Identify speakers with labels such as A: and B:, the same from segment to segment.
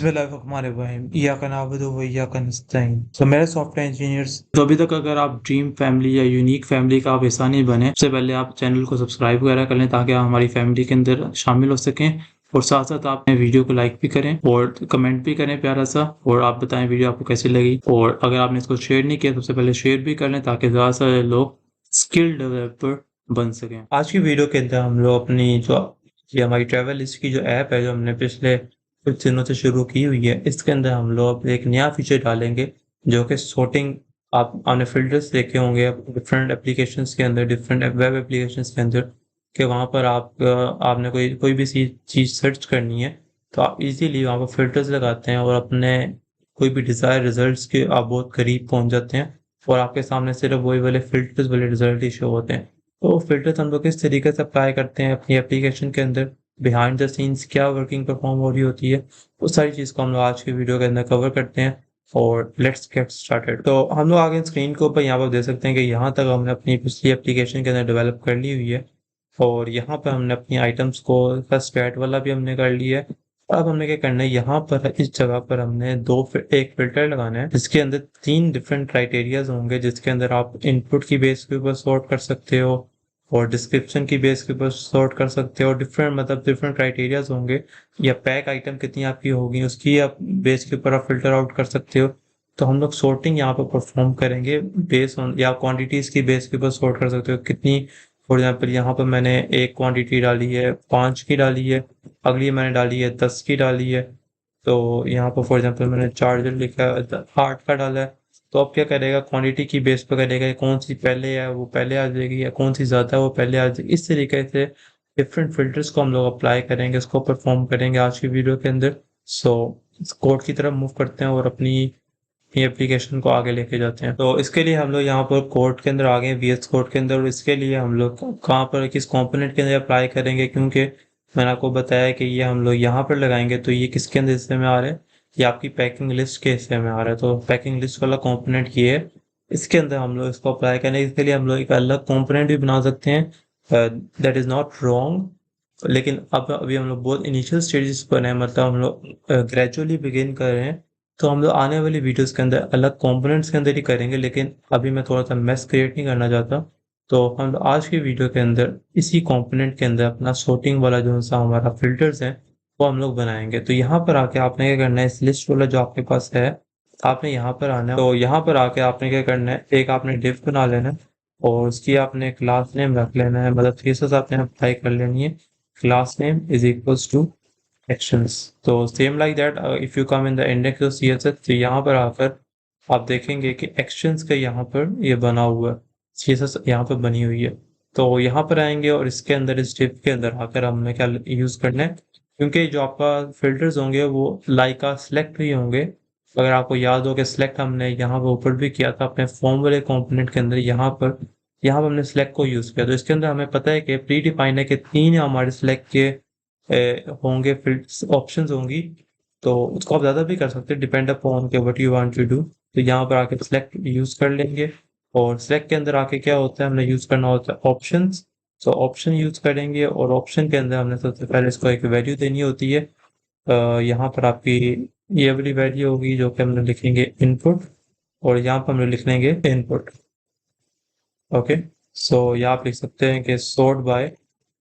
A: बिस्मिल्लाहिर्रहमानिर्रहीम इय्याका नअबुदु व इय्याका नस्तईन। तो मेरे सॉफ्टवेयर इंजीनियर्स, तो अभी तक अगर आप ड्रीम फैमिली या यूनिक फैमिली का आप हिस्सा नहीं बने, सबसे पहले आप चैनल को सब्सक्राइब वगैरह कर लें ताकि आप हमारी फैमिली के अंदर शामिल हो सकें। और साथ साथ आप वीडियो को लाइक भी करें और कमेंट भी करें प्यारा सा, और आप बताएं वीडियो आपको कैसी लगी। और अगर आपने इसको शेयर नहीं किया तो सबसे पहले शेयर भी कर लें ताकि ज़्यादा से ज़्यादा लोग स्किल डेवलपर बन सकें। आज की वीडियो के अंदर हम लोग अपनी जो ये हमारी ट्रैवल लिस्ट की जो ऐप है, जो हमने पिछले कुछ दिनों से शुरू की हुई है, इसके अंदर हम लोग एक नया फीचर डालेंगे जो कि सॉर्टिंग। आपने फिल्टर्स देखे होंगे डिफरेंट एप्लीकेशंस के अंदर, डिफरेंट वेब एप्लीकेशंस के अंदर, कि वहाँ पर आपने कोई भी चीज़ सर्च करनी है तो आप इजीली वहाँ पर फिल्टर्स लगाते हैं और अपने कोई भी डिज़ायर रिजल्ट्स के आप बहुत करीब पहुँच जाते हैं, और आपके सामने सिर्फ वही वाले फिल्टर्स वाले रिजल्ट ही शो होते हैं। तो फिल्टर्स हम लोग किस तरीके से अप्लाई करते हैं अपनी एप्लीकेशन के अंदर, बिहाइंड द सीन्स क्या वर्किंग परफॉर्म हो रही होती है, उस सारी चीज़ को हम लोग आज की वीडियो के अंदर कवर करते हैं। और लेट्स गेट स्टार्टेड। तो हम लोग आगे स्क्रीन के ऊपर यहाँ पर देख सकते हैं कि यहाँ तक हमने अपनी पिछली एप्लीकेशन के अंदर डेवलप कर ली हुई है, और यहाँ पर हमने अपनी आइटम्स को फर्स्ट ऐड वाला भी हमने कर लिया है। अब हमने क्या करना है, यहाँ पर इस जगह पर हमने एक फिल्टर लगाना है जिसके अंदर 3 डिफरेंट क्राइटेरियाज होंगे, जिसके अंदर आप इनपुट की बेस के ऊपर सॉर्ट कर सकते हो और डिस्क्रिप्शन की बेस के ऊपर सॉर्ट कर सकते हो। डिफरेंट क्राइटेरियाज होंगे, या पैक आइटम कितनी आपकी होगी उसकी आप बेस के ऊपर आप फिल्टर आउट कर सकते हो। तो हम लोग सॉर्टिंग यहाँ पर परफॉर्म करेंगे बेस ऑन, या क्वांटिटीज की बेस के ऊपर सॉर्ट कर सकते हो कितनी। फॉर एग्जाम्पल यहाँ पर मैंने एक क्वांटिटी डाली है 5 की डाली है, अगली मैंने डाली है 10 की डाली है। तो यहाँ पर फॉर एग्जाम्पल मैंने चार्जर लिखा है 8 का डाला है। तो अब क्या करेगा, क्वांटिटी की बेस पर करेगा कौन सी पहले है वो पहले आ जाएगी, या कौन सी ज़्यादा है वो पहले आ जाएगी। इस तरीके से डिफरेंट फिल्टर्स को हम लोग अप्लाई करेंगे, इसको परफॉर्म करेंगे आज की वीडियो के अंदर। सो इस कोड की तरफ मूव करते हैं और अपनी ये एप्लीकेशन को आगे लेके जाते हैं। तो इसके लिए हम लोग यहाँ पर कोड के अंदर आ गए, VS कोड के अंदर। और इसके लिए हम लोग कहाँ पर किस कंपोनेंट के अंदर अप्लाई करेंगे, क्योंकि मैंने आपको बताया कि ये हम लोग यहाँ पर लगाएंगे, तो ये किसके अंदर हिस्से में आ रहा है, ये आपकी पैकिंग लिस्ट के हिस्से में आ रहा है। तो पैकिंग लिस्ट वाला कंपोनेंट ये है, इसके अंदर हम लोग इसको अप्लाई करेंगे। इसके लिए हम लोग एक अलग कंपोनेंट भी बना सकते हैं, दैट इज़ नॉट रॉन्ग। लेकिन अब अभी हम लोग बहुत इनिशियल स्टेजेस पर हैं, मतलब हम लोग ग्रेजुअली बिगिन कर रहे हैं। तो हम लोग आने वाली वीडियोस के अंदर अलग कंपोनेंट्स के अंदर ही करेंगे, लेकिन अभी मैं थोड़ा सा मेस क्रिएट नहीं करना चाहता। तो हम लोग आज की वीडियो के अंदर इसी कंपोनेंट के अंदर अपना सॉर्टिंग वाला जो सा हमारा फिल्टर्स है वो हम लोग बनाएंगे। तो यहाँ पर आके आपने क्या करना है, इस लिस्ट वाला जो आपके पास है आपने यहाँ पर आना है। तो यहाँ पर आके आपने क्या करना है, एक आपने डिव बना लेना है और उसकी आपने क्लास नेम रख लेना है, मतलब थीसिस आपने अप्लाई कर लेनी है। Class name is equals to actions. तो same like that if you come in the index of CSS, तो यहाँ पर आकर आप देखेंगे कि एक्शंस का यहाँ पर ये बना हुआ है, CSS यहाँ पर बनी हुई है। तो यहाँ पर आएंगे और इसके अंदर इस डिव के अंदर आकर हमने क्या यूज़ करना है, क्योंकि जो आपका फिल्टर्स होंगे वो लाइका सेलेक्ट भी होंगे। अगर आपको याद हो कि सिलेक्ट हमने यहाँ पर ऊपर भी किया था अपने फॉर्म वाले कंपोनेंट के अंदर, यहाँ पर हमने सिलेक्ट को यूज़ किया। तो इसके अंदर हमें पता है कि प्री डिफाइन है कि 3 हमारे सिलेक्ट के होंगे फिल्टर्स ऑप्शंस होंगी। तो उसको आप ज़्यादा भी कर सकते हैं, डिपेंड अपॉन के what you want to do. तो यहाँ पर आके सिलेक्ट यूज़ कर लेंगे, और सिलेक्ट के अंदर आके क्या होता है, हमने यूज़ करना होता है ऑप्शंस। तो ऑप्शन यूज़ करेंगे और ऑप्शन के अंदर हमने सबसे पहले इसको एक वैल्यू देनी होती है। यहाँ पर आपकी ये वाली वैल्यू होगी जो कि हमने लिखेंगे इनपुट, और यहाँ पर हम लिख लेंगे इनपुट। ओके, सो यहाँ आप लिख सकते हैं कि सॉर्ट बाय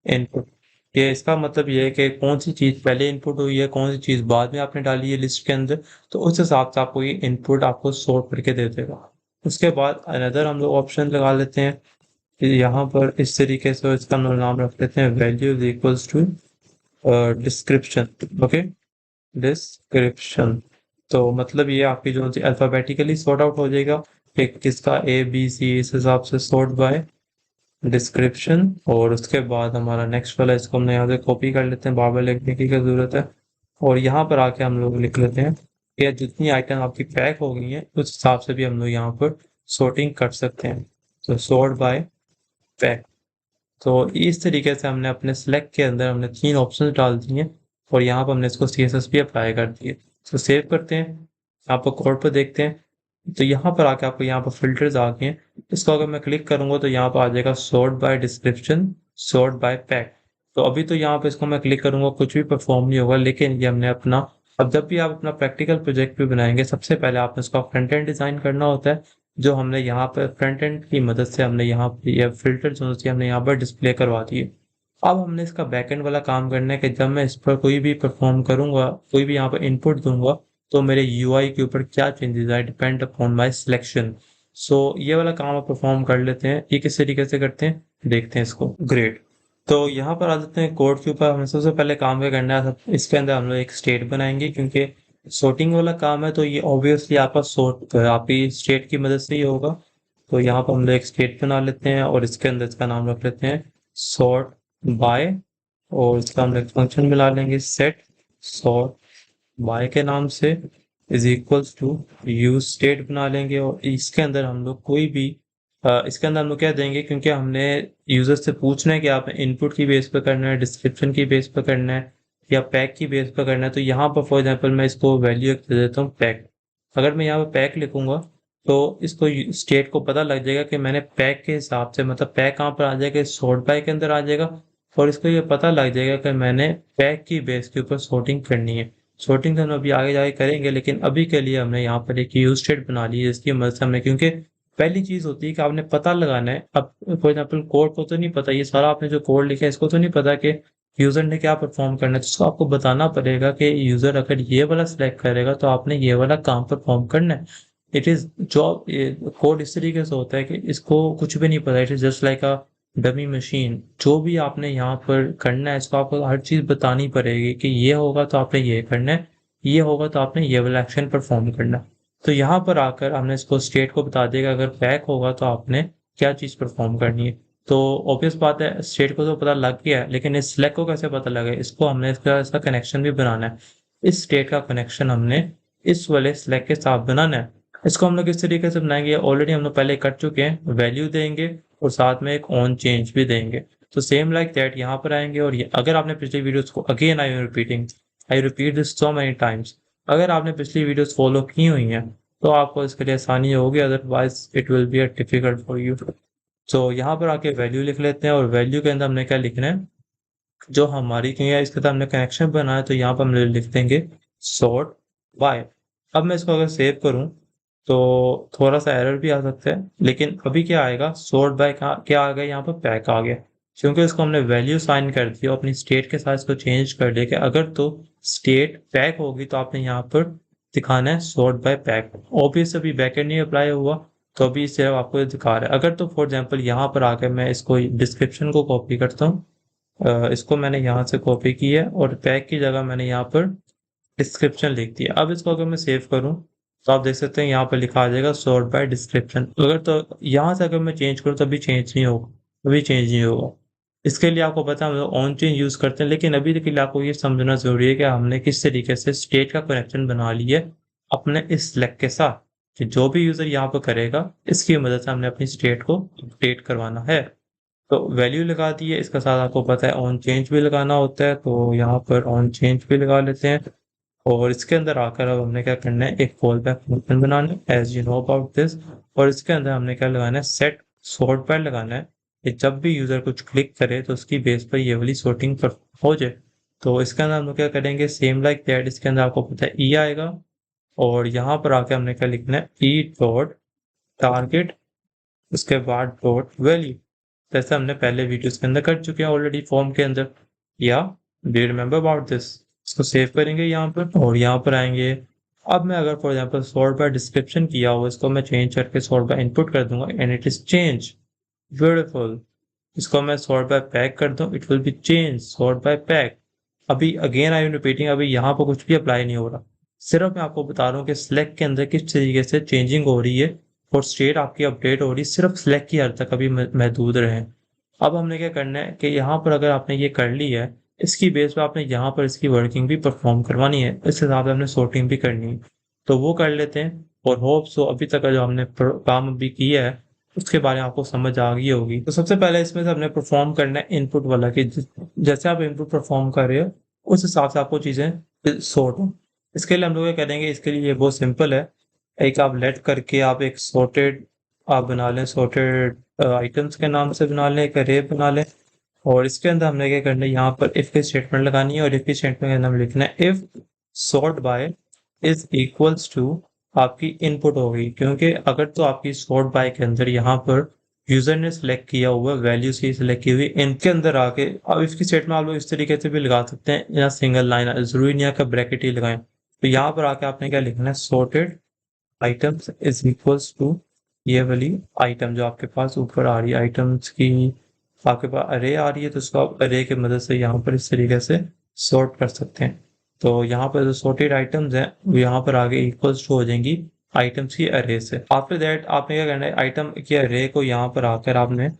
A: इनपुट। ये इसका मतलब ये है कि कौन सी चीज़ पहले इनपुट हुई है, कौन सी चीज़ बाद में आपने डाली है लिस्ट के अंदर, तो उस हिसाब से आपको ये इनपुट आपको सॉर्ट करके दे देगा। उसके बाद अनदर हम लोग ऑप्शन लगा लेते हैं कि यहाँ पर इस तरीके से इसका हम लोग नाम रख लेते हैं value is equals to description. Okay, description. तो मतलब ये आपकी जो अल्फ़ाबेटिकली सॉर्ट आउट हो जाएगा, एक किसका ABC, इस हिसाब से सॉर्ट बाय डिस्क्रिप्शन। और उसके बाद हमारा नेक्स्ट वाला, इसको हमने यहाँ से कॉपी कर लेते हैं, बार बार लिखने की क्या ज़रूरत है। और यहाँ पर आके हम लोग लिख लेते हैं कि जितनी आइटम आपकी पैक हो गई हैं उस हिसाब से भी हम लोग यहाँ पर सॉर्टिंग कर सकते हैं। तो सॉर्ट बाय पैक। तो इस तरीके से हमने अपने सिलेक्ट के अंदर हमने 3 ऑप्शन डाल दिए, और यहाँ पर हमने इसको CSS भी अप्लाई कर दिए। तो सेव करते हैं, यहाँ पर कोड पर देखते हैं। तो यहाँ पर आके आपको यहाँ पर फिल्टर्स आ गए हैं। इसको अगर मैं क्लिक करूंगा तो यहाँ पर आ जाएगा sort by description, sort by pack. तो अभी तो यहाँ पर इसको मैं क्लिक करूंगा कुछ भी परफॉर्म नहीं होगा, लेकिन ये हमने अपना अब जब भी आप अपना प्रैक्टिकल प्रोजेक्ट भी बनाएंगे, सबसे पहले आपने उसका फ्रंट एंड डिजाइन करना होता है, जो हमने यहाँ पर फ्रंट एंड की मदद से हमने यहाँ पर ये फिल्टर जो थी हमने यहाँ पर डिस्प्ले करवा दिए। अब हमने इसका बैक एंड वाला काम करना है कि जब मैं इस पर कोई भी परफॉर्म करूंगा, कोई भी यहाँ पर इनपुट दूंगा, तो मेरे यूआई के ऊपर क्या चेंजेस आए डिपेंड अपॉन माय सिलेक्शन। सो ये वाला काम आप परफॉर्म कर लेते हैं। ये किस तरीके से करते हैं देखते हैं इसको। ग्रेट। तो यहाँ पर आ जाते हैं कोड के ऊपर। हमें सबसे पहले काम क्या करना है, इसके अंदर हम लोग एक स्टेट बनाएंगे, क्योंकि sorting वाला काम है तो ये ऑब्वियसली आपका सॉर्ट आपकी स्टेट की मदद से ही होगा। तो यहाँ पर हम लोग एक स्टेट बना लेते हैं और इसके अंदर इसका नाम रख लेते हैं सॉर्ट बाय, और इसका हम एक फंक्शन मिला लेंगे सेट सॉर्ट बाय के नाम से is equals to use state बना लेंगे। और इसके अंदर हम लोग कोई भी इसके अंदर हम लोग क्या देंगे, क्योंकि हमने यूजर से पूछना है कि आप इनपुट की बेस पर करना है, डिस्क्रिप्शन की बेस पर करना है, या पैक की बेस पर करना है। तो यहाँ पर फॉर एग्जांपल मैं इसको वैल्यू दे देता हूँ पैक। अगर मैं यहाँ पर पैक लिखूंगा तो इसको स्टेट को पता लग जाएगा कि मैंने पैक के हिसाब से, मतलब पैक कहाँ पर आ जाएगा, सॉर्ट बाय के अंदर आ जाएगा। और इसको ये पता लग जाएगा कि मैंने पैक की बेस के ऊपर सॉर्टिंग करनी है। सॉर्टिंग तो हम अभी आगे जाके करेंगे, लेकिन अभी के लिए हमने यहाँ पर एक यूज स्टेट बना ली है, जिसकी मदद से हमने, क्योंकि पहली चीज होती है कि आपने पता लगाना है। अब फॉर एग्जाम्पल कोड को तो नहीं पता, ये सारा आपने जो कोड लिखा है इसको तो नहीं पता कि यूजर ने क्या परफॉर्म करना है, तो उसको आपको बताना पड़ेगा कि यूजर अगर ये वाला सिलेक्ट करेगा तो आपने ये वाला काम परफॉर्म करना है। It is job. कोड इस तरीके से होता है कि इसको कुछ भी नहीं पता, it is just like a dummy machine. जो भी आपने यहाँ पर करना है इसको आपको हर चीज बतानी पड़ेगी कि ये होगा तो आपने ये करना है, ये होगा तो आपने ये वाला एक्शन परफॉर्म करना है। तो यहाँ पर आकर हमने इसको स्टेट को बता देगा अगर पैक होगा तो आपने क्या चीज परफॉर्म करनी है। तो ऑब्वियस बात है स्टेट को तो पता लग गया है, लेकिन इस सिलेक्ट को कैसे पता लगे, इसको हमने इसका कनेक्शन भी बनाना है। इस स्टेट का कनेक्शन हमने इस वाले सिलेक्ट के साथ बनाना है। इसको हम लोग इस तरीके से बनाएंगे, ऑलरेडी हम लोग पहले कर चुके हैं। वैल्यू देंगे और साथ में एक ऑन चेंज भी देंगे। तो सेम लाइक दैट यहाँ पर आएंगे। और ये अगर आपने पिछली वीडियोस को, again I repeat this so many times, अगर आपने पिछली वीडियोस फॉलो की हुई हैं तो आपको इसके लिए आसानी होगी, otherwise it will be difficult for you. तो यहाँ पर आके वैल्यू लिख लेते हैं, और वैल्यू के अंदर हमने क्या लिखना है, जो हमारी, क्योंकि इसके साथ हमने कनेक्शन बनाया तो यहाँ पर हम लिख देंगे सॉर्ट बाय। अब मैं इसको अगर सेव करूं तो थोड़ा सा एरर भी आ सकता है, लेकिन अभी क्या आएगा, सॉर्ट बाय क्या आ गया, यहाँ पर पैक आ गया, क्योंकि इसको हमने वैल्यू साइन कर दी और अपनी स्टेट के साथ इसको चेंज कर दिया कि अगर तो स्टेट पैक होगी तो आपने यहाँ पर दिखाना है सॉर्ट बाय पैक। ऑब्वियस अभी बैकएंड नहीं अप्लाई हुआ तो अभी सिर्फ आपको ये दिखा रहा है। अगर तो फॉर एग्जाम्पल यहाँ पर आकर मैं इसको डिस्क्रिप्शन को कॉपी करता हूँ, इसको मैंने यहाँ से कॉपी की है और पैक की जगह मैंने यहाँ पर डिस्क्रिप्शन लिख दिया। अब इसको अगर मैं सेव करूँ तो आप देख सकते हैं यहाँ पर लिखा आ जाएगा सॉर्ट बाय डिस्क्रिप्शन। अगर तो यहाँ से अगर मैं चेंज करूँ तो अभी चेंज नहीं होगा, अभी चेंज नहीं होगा। इसके लिए आपको पता है हम लोग ऑन चेंज यूज करते हैं, लेकिन अभी के लिए आपको ये समझना जरूरी है कि हमने किस तरीके से स्टेट का कनेक्शन बना लिया है अपने इस सिलेक्ट के साथ, कि जो भी यूजर यहाँ पर करेगा इसकी मदद से हमने अपनी स्टेट को अपडेट करवाना है। तो वैल्यू लगा दी है, इसका साथ आपको पता है ऑन चेंज भी लगाना होता है, तो यहाँ पर ऑन चेंज भी लगा लेते हैं। और इसके अंदर आकर अब हमने क्या करना है, एक फॉल बैक फंक्शन बनाना है as you know about this. और इसके अंदर हमने क्या लगाना है, सेट सॉर्ट बाय लगाना है कि जब भी यूजर कुछ क्लिक करे तो उसकी बेस पर ये वाली सॉर्टिंग पर हो जाए। तो इसके अंदर हम लोग क्या करेंगे, सेम लाइक दैट, इसके अंदर आपको पता है ई आएगा, और यहाँ पर आके हमने क्या लिखना है, ई डॉट टारगेट, उसके बाद डॉट वैल्यू, जैसे हमने पहले वीडियोस के अंदर कर चुके हैं ऑलरेडी फॉर्म के अंदर। या do you remember about this. इसको सेव करेंगे यहाँ पर और यहाँ पर आएंगे। अब मैं अगर for example sort by description किया हो, इसको मैं चेंज करके सॉर्ट बाय इनपुट कर दूंगा and it is change, beautiful. इसको मैं सॉर्ट बाय पैक कर दूं, it will be change sort by pack. अभी अगेन आई एम रिपीटिंग, अभी यहाँ पर कुछ भी अप्लाई नहीं हो रहा, सिर्फ मैं आपको बता रहा हूँ कि सिलेक्ट के अंदर किस तरीके से चेंजिंग हो रही है और स्टेट आपकी अपडेट हो रही है, सिर्फ सिलेक्ट की हद तक अभी महदूद रहे। अब हमने क्या करना है कि यहाँ पर अगर आपने ये कर ली है, इसकी बेस पे आपने यहाँ पर इसकी वर्किंग भी परफॉर्म करवानी है, इस हिसाब से हमने सॉर्टिंग भी करनी है। तो वो कर लेते हैं और होप सो अभी तक का जो हमने काम अभी किया है उसके बारे में आपको समझ आ गई होगी। तो सबसे पहले इसमें से हमने परफॉर्म करना है इनपुट वाला, कि जैसे आप इनपुट परफॉर्म कर रहे हो उस हिसाब से आपको चीजें सॉर्ट हो। इसके लिए हम लोग क्या करेंगे, इसके लिए बहुत सिंपल है, एक आप लेट करके आप एक सॉर्टेड आप बना लें, सॉर्टेड आइटम्स के नाम से बना लें, एक अरे बना लें। और इसके अंदर हमने क्या करना है, यहाँ पर इफ की स्टेटमेंट लगानी है और इफ की स्टेटमेंट के अंदर हमें लिखना है if sort by is equals to आपकी इनपुट होगी, क्योंकि अगर तो आपकी सॉर्ट बाय के अंदर यहाँ पर यूजर ने सिलेक्ट किया हुआ वैल्यू सी सिलेक्ट की हुई, इनके अंदर आके अब इसकी स्टेटमेंट आप लोग इस तरीके से भी लगा सकते हैं या सिंगल लाइन, जरूरी नहीं है कि ब्रैकेट ही लगाएं। तो यहाँ पर आके आपने क्या लिखना है, sorted items is equals to ये वाली आइटम जो आपके पास ऊपर आ रही है, आइटम्स की आपके पास अरे आ रही है, तो उसको आप अरे की मदद से यहाँ पर इस तरीके से सॉर्ट कर सकते हैं। तो यहाँ पर जो सॉर्टेड आइटम्स हैं वो यहाँ पर आगे इक्वल्स टू हो जाएंगी आइटम्स की अरे से। आफ्टर दैट आपने क्या करना है, आइटम के अरे को यहाँ पर आकर आपने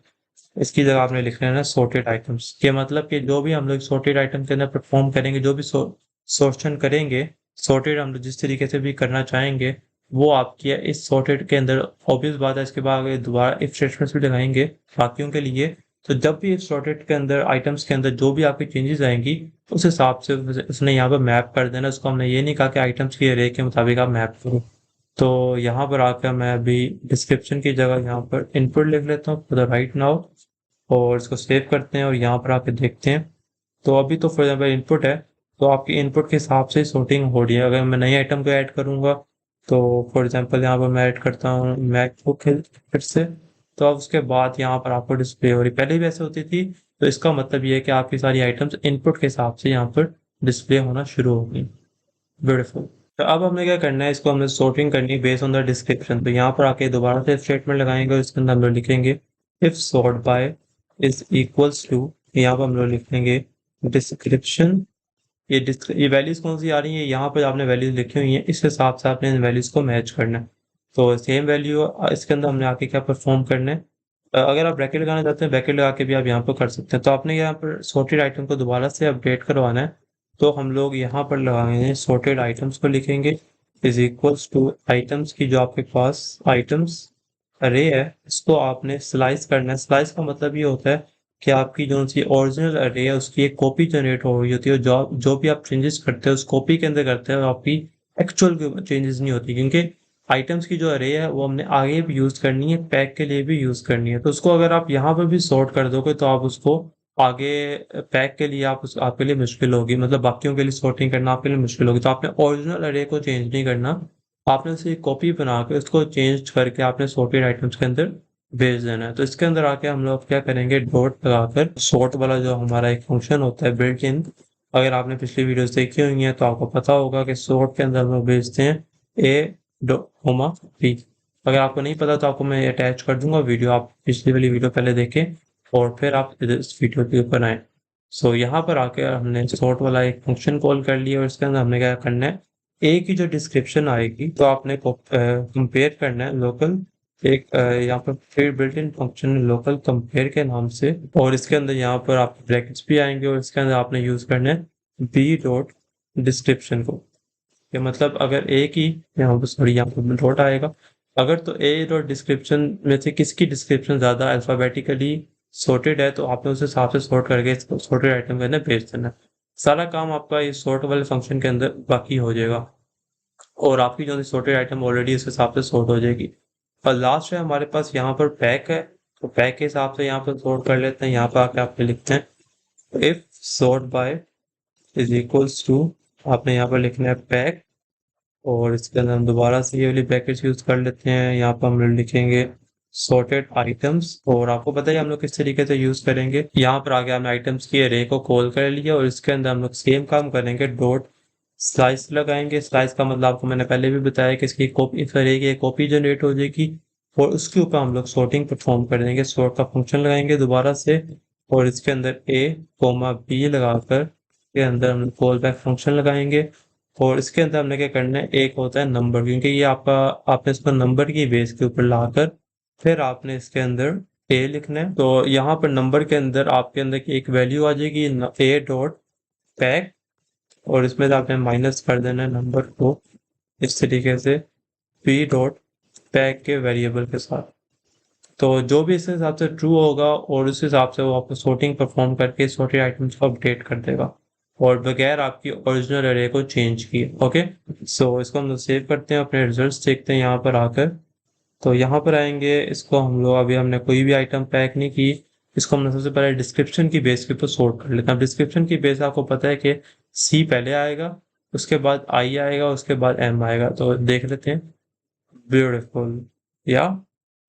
A: इसकी जगह आपने लिख लेना है सॉर्टेड आइटम्स के, मतलब कि जो भी हम लोग सॉर्टेड आइटम के अंदर परफॉर्म करेंगे, जो भी सॉर्शन करेंगे, सॉर्टेड हम लोग जिस तरीके से भी करना चाहेंगे वो आपकी इस सॉर्टेड के अंदर ऑब्वियस बात है। इसके बाद अगर दोबारा इफ स्टेटमेंट्स भी लगाएंगे बाकियों के लिए, तो जब भी इफ सॉर्टेड के अंदर आइटम्स के अंदर जो भी आपकी चेंजेस आएंगी उस हिसाब से उसने यहाँ पर मैप कर देना। उसको हमने ये नहीं कहा कि आइटम्स की अरे के मुताबिक आप मैप करो। तो यहाँ पर आकर मैं अभी डिस्क्रिप्शन की जगह यहाँ पर इनपुट लिख लेता हूँ फॉर द राइट नाउ, और इसको सेव करते हैं और यहाँ पर आके देखते हैं। तो अभी तो फॉर एग्जाम्पल इनपुट है, तो आपकी इनपुट के हिसाब से सॉर्टिंग हो रही है। अगर मैं नई आइटम को ऐड करूंगा, तो फॉर एग्जाम्पल यहाँ पर मैं ऐड करता हूँ मैकबुक फिर से, तो अब उसके बाद यहाँ पर आपको डिस्प्ले हो रही, पहले भी ऐसे होती थी। तो इसका मतलब ये है कि आपकी सारी आइटम्स इनपुट के हिसाब से यहाँ पर डिस्प्ले होना शुरू हो गई। ब्यूटीफुल। तो अब हमें क्या करना है, इसको हमने सॉर्टिंग करनी है बेस्ड ऑन द डिस्क्रिप्शन। तो यहाँ पर आके दोबारा से स्टेटमेंट लगाएंगे और इसके अंदर हम लोग लिखेंगे if sort by is equals to, यहाँ पर हम लोग लिखेंगे डिस्क्रिप्शन। ये वैल्यूज कौन सी आ रही है, यहाँ पर आपने वैल्यूज लिखी हुई है, इस हिसाब से आपने इन वैल्यूज को मैच करना है। तो सेम वैल्यू इसके अंदर हमने आके क्या परफॉर्म करना है। अगर आप ब्रैकेट लगाना चाहते हैं ब्रैकेट लगा के भी आप यहाँ पर कर सकते हैं। तो आपने यहाँ पर सॉर्टेड आइटम को दोबारा से अपडेट करवाना है, तो हम लोग यहाँ पर लगाएंगे सॉर्टेड आइटम्स को लिखेंगे इज इक्वल्स टू आइटम्स की जो आपके पास आइटम्स अरे है, इसको आपने स्लाइस करना है। स्लाइस का मतलब ये होता है कि आपकी जो सी ओरिजिनल अरे है उसकी एक कॉपी जनरेट हो रही होती है, जो जो भी आप चेंजेस करते हैं उस कॉपी के अंदर करते हैं, और आपकी एक्चुअल चेंजेस नहीं होती, क्योंकि आइटम्स की जो अरे है वो हमने आगे भी यूज करनी है, पैक के लिए भी यूज करनी है। तो उसको अगर आप यहाँ पर भी सॉर्ट कर दोगे तो आप उसको आगे पैक के लिए आपके लिए मुश्किल होगी, मतलब बाकियों के लिए सॉर्टिंग करना आपके लिए मुश्किल होगी। तो आपने ओरिजिनल अरे को चेंज नहीं करना, आपने उसे एक कॉपी बना के उसको चेंज करके आपने सॉर्टेड आइटम्स के अंदर भेज देना है। तो इसके अंदर आके हम लोग क्या करेंगे, डॉट लगाकर सॉर्ट वाला जो हमारा एक फंक्शन होता है बिल्ट इन, अगर आपने पिछली वीडियोस देखी हुई हैं तो आपको पता होगा कि सॉर्ट के अंदर हम लोग भेजते हैं ए कोमा बी। अगर आपको नहीं पता तो आपको मैं अटैच कर दूंगा वीडियो, आप पिछली वाली वीडियो पहले देखें और फिर आप इस वीडियो के ऊपर आए। सो यहाँ पर आके हमने सॉर्ट वाला एक फंक्शन कॉल कर लिया और इसके अंदर हमने क्या करना है, ए की जो डिस्क्रिप्शन आएगी तो आपने कंपेयर करना है लोकल एक यहाँ पर फिर built in function local compare के नाम से, और इसके अंदर यहाँ पर आपके ब्रैकेट्स भी आएंगे और इसके अंदर आपने यूज करना है बी डॉट डिस्क्रिप्शन को। ये मतलब अगर ए की यहाँ पर सॉरी यहाँ पर डॉट आएगा, अगर तो ए डॉट डिस्क्रिप्शन में से किसकी डिस्क्रिप्शन ज्यादा अल्फाबेटिकली सॉर्टेड है तो आपने उस हिसाब से सॉर्ट करके सॉर्टेड आइटम के अंदर भेज देना है। सारा काम आपका इस सॉर्ट वाले फंक्शन के अंदर बाकी हो जाएगा और आपकी जो सॉर्टेड आइटम ऑलरेडी इस हिसाब से सॉर्ट हो जाएगी। और लास्ट है हमारे पास यहाँ पर पैक है, तो पैक के हिसाब से यहाँ पर सॉर्ट कर लेते हैं। यहाँ पर आके आप लिखते हैं if sort by is equals to, आपने यहाँ पर लिखना है पैक, और इसके अंदर हम दोबारा से ये वाली ब्रैकेट्स यूज कर लेते हैं। यहाँ पर हम लोग लिखेंगे सॉर्टेड आइटम्स, और आपको पता है हम लोग किस तरीके से यूज करेंगे। यहाँ पर आगे हमने आइटम्स की अरे को कॉल कर लिया और इसके अंदर हम लोग सेम काम करेंगे, डॉट स्लाइस लगाएंगे। स्लाइस का मतलब आपको मैंने पहले भी बताया कि इसकी कॉपी इस अरे की कॉपी जनरेट हो जाएगी और उसके ऊपर हम लोग सॉर्टिंग परफॉर्म कर देंगे। सॉर्ट का फंक्शन लगाएंगे दोबारा से और इसके अंदर ए कोमा बी लगाकर के अंदर हम कॉल बैक फंक्शन लगाएंगे, और इसके अंदर हमने क्या करना है, एक होता है नंबर, क्योंकि ये आपका आपने इसको नंबर की बेस के ऊपर लाकर फिर आपने इसके अंदर ए लिखना है। तो यहाँ पर नंबर के अंदर आपके अंदर की एक वैल्यू आ जाएगी ए डॉट पैक, और इसमें से आपने माइनस कर देना है नंबर को इस तरीके से पी डॉट पैक के वेरिएबल के साथ। तो जो भी इस हिसाब से ट्रू होगा और उस हिसाब से वो आपको सॉर्टिंग परफॉर्म करके सॉर्टेड आइटम्स को अपडेट कर देगा और बगैर आपकी ओरिजिनल अरे को चेंज किए। ओके, सो इसको हम लोग सेव करते हैं, अपने रिजल्ट्स देखते हैं यहाँ पर आकर। तो यहाँ पर आएंगे, इसको हम लोग अभी हमने कोई भी आइटम पैक नहीं की, इसको हमने सबसे पहले डिस्क्रिप्शन की बेस के ऊपर सॉर्ट कर लेते हैं। डिस्क्रिप्शन की बेस आपको पता है कि सी पहले आएगा, उसके बाद आई आएगा, उसके बाद एम आएगा। तो देख लेते हैं। ब्यूटीफुल। या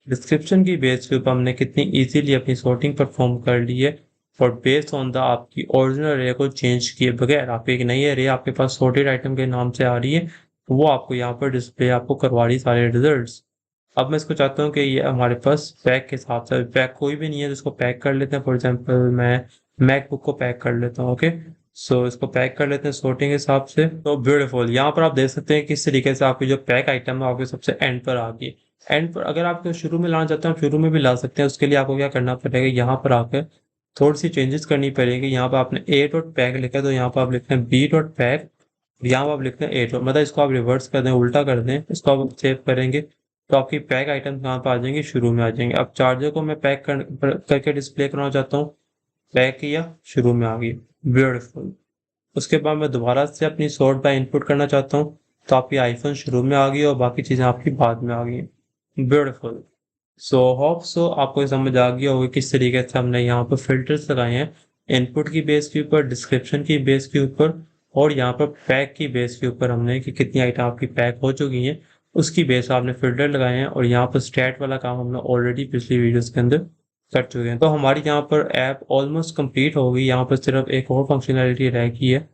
A: डिस्क्रिप्शन की बेस के ऊपर हमने कितनी इजीली अपनी सॉर्टिंग परफॉर्म कर ली है, और बेस्ड ऑन द आपकी ओरिजिनल रे को चेंज किए बगैर आपकी एक नई रे आपके पास सॉर्टेड आइटम के नाम से आ रही है, वो आपको यहाँ पर डिस्प्ले आपको करवा रही सारे रिजल्ट्स। अब मैं इसको चाहता हूँ कि ये हमारे पास पैक के हिसाब से, पैक कोई भी नहीं है तो इसको पैक कर लेते हैं। फॉर एग्जांपल मैं मैकबुक को पैक कर लेता हूँ। ओके, सो इसको पैक कर लेते हैं सॉर्टिंग के हिसाब से। तो ब्यूटीफुल, यहाँ पर आप देख सकते हैं किस तरीके से आपकी जो पैक आइटम है आपके सबसे एंड पर आ गई। एंड पर अगर आप शुरू में लाना चाहते हैं, शुरू में भी ला सकते हैं। उसके लिए आपको क्या करना पड़ेगा, यहाँ पर आकर थोड़ी सी चेंजेस करनी पड़ेगी। यहाँ पर आपने ए डॉट पैक लिखा है तो यहाँ पर आप लिखते हैं बी डॉट पैक, यहाँ पर आप लिखते हैं ए डॉट, मतलब इसको आप रिवर्स कर दें, उल्टा कर दें। इसको आप सेव करेंगे तो आपकी पैक आइटम कहाँ पर आ जाएंगे, शुरू में आ जाएंगे। अब चार्जर को मैं पैक करके डिस्प्ले करना चाहता हूँ, पैक किया, शुरू में आ गई। ब्यूटीफुल। उसके बाद मैं दोबारा से अपनी सॉर्ट बाय इनपुट करना चाहता हूँ, तो आपकी आईफोन शुरू में आ गई और बाकी चीज़ें आपकी बाद में आ गई। ब्यूटीफुल। सो होप सो आपको ये समझ आ गया होगा किस तरीके से हमने यहाँ पर फिल्टर्स लगाए हैं, इनपुट की बेस के ऊपर, डिस्क्रिप्शन की बेस के ऊपर, और यहाँ पर पैक की बेस के ऊपर हमने कि कितनी आइटम आपकी पैक हो चुकी हैं उसकी बेस आपने फिल्टर लगाए हैं। और यहाँ पर स्टैट वाला काम हमने ऑलरेडी पिछली वीडियोस के अंदर कर चुके हैं। तो हमारी यहाँ पर ऐप ऑलमोस्ट कंप्लीट हो गई। यहाँ पर सिर्फ एक और फंक्शनैलिटी रह गई है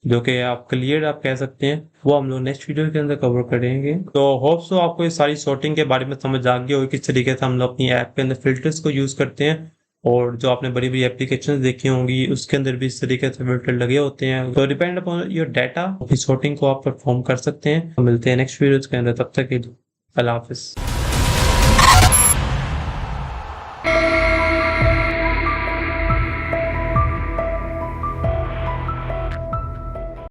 A: जो कि आप क्लियर आप कह सकते हैं, वो हम लोग नेक्स्ट वीडियो के अंदर कवर करेंगे। तो होप सो आपको ये सारी सॉर्टिंग के बारे में समझ आ गई होगी किस तरीके से हम लोग अपनी ऐप के अंदर फिल्टर्स को यूज़ करते हैं। और जो आपने बड़ी बड़ी एप्लीकेशंस देखी होंगी उसके अंदर भी इस तरीके से फिल्टर लगे होते हैं। तो डिपेंड अपॉन योर डाटा, अपनी सॉर्टिंग को आप परफॉर्म कर सकते हैं। तो मिलते हैं नेक्स्ट वीडियोज के अंदर, तब तक के लिए अल्लाह हाफिज़।